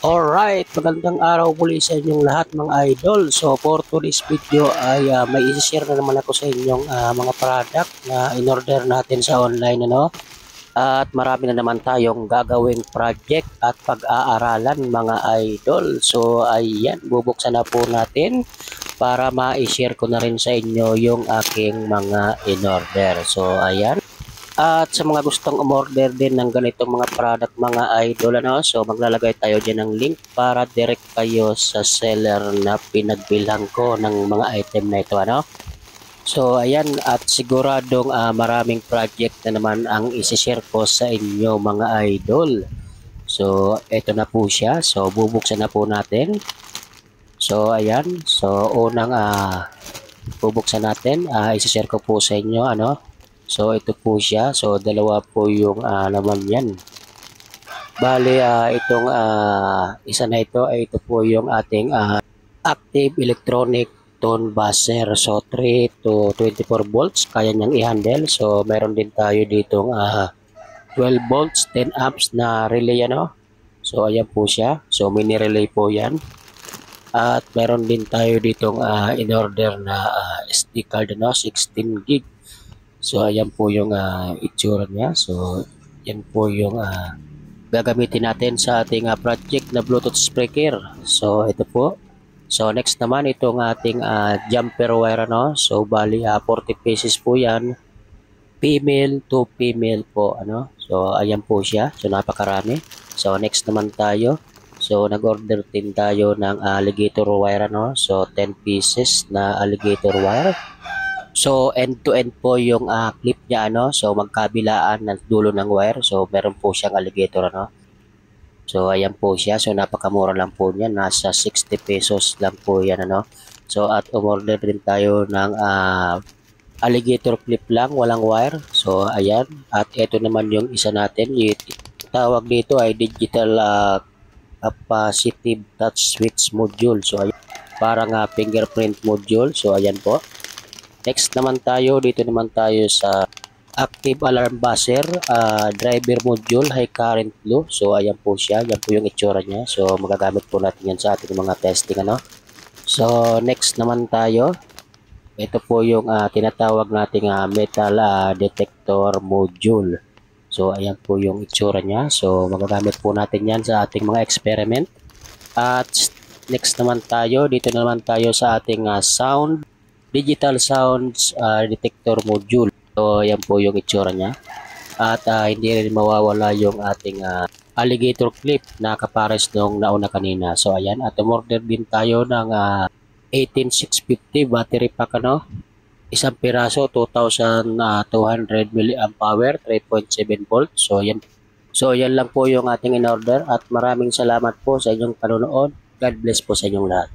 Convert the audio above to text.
Alright, magandang araw muli sa inyong lahat mga idol. So for today's video ay may isi-share na naman ako sa inyong mga product na in-order natin sa online, ano. At marami na naman tayong gagawing project at pag-aaralan mga idol. So ayan, bubuksan na po natin para ma-share ko na rin sa inyo yung aking mga in-order. So ayan. At sa mga gustong umorder din ng ganitong mga product mga idol, ano, so maglalagay tayo dyan ng link para direct kayo sa seller na pinagbilhan ko ng mga item na ito, ano. So ayan, at siguradong maraming project na naman ang isi-share ko sa inyo mga idol. So ito na po siya, so bubuksan na po natin. So ayan, so unang bubuksan natin, isi-share ko po sa inyo, ano. So ito po siya. So dalawa po yung laman yan. Bali itong isa na ito ay ito po yung ating active electronic tone buzzer. So 3 to 24 volts kaya niyang i-handle. So meron din tayo ditong 12 volts 10 amps na relay, ano. So ayan po siya. So mini relay po yan. At meron din tayo ditong in-order na SD card, ano, 16 gig. So ayan po yung itsura niya. So yan po yung gagamitin natin sa ating project na Bluetooth speaker. So ito po. So next naman itong ating jumper wire, ano. So bali 40 pieces po yan. Female to female po, ano. So ayan po siya. So napakarami. So next naman tayo. So nag-order din tayo ng alligator wire, ano. So 10 pieces na alligator wire. So end-to-end po yung clip niya, ano. So magkabilaan ng dulo ng wire. So meron po siyang alligator, ano. So ayan po siya. So napakamura lang po niya. Nasa 60 pesos lang po yan, ano. So at umorder din tayo ng alligator clip lang, walang wire. So ayan. At ito naman yung isa natin. Yung tawag dito ay digital capacitive touch switch module. So ayan. Parang fingerprint module. So ayan po. Next naman tayo, dito naman tayo sa active alarm buzzer, driver module, high current blue. So ayan po siya, yan po yung itsura niya. So magagamit po natin yan sa ating mga testing, ano. So next naman tayo, ito po yung tinatawag nating metal detector module. So ayan po yung itsura niya. So magagamit po natin yan sa ating mga experiment. At next naman tayo, dito naman tayo sa ating digital sounds detector module. So yan po yung itsura niya. At hindi rin mawawala yung ating alligator clip na kapares nung nauna kanina. So ayan, at umorder din tayo ng 18650 battery pack, ano. Isang piraso 2200 mAh, 3.7 volts. So yan. So yan lang po yung ating in order at maraming salamat po sa inyong panonood. God bless po sa inyong lahat.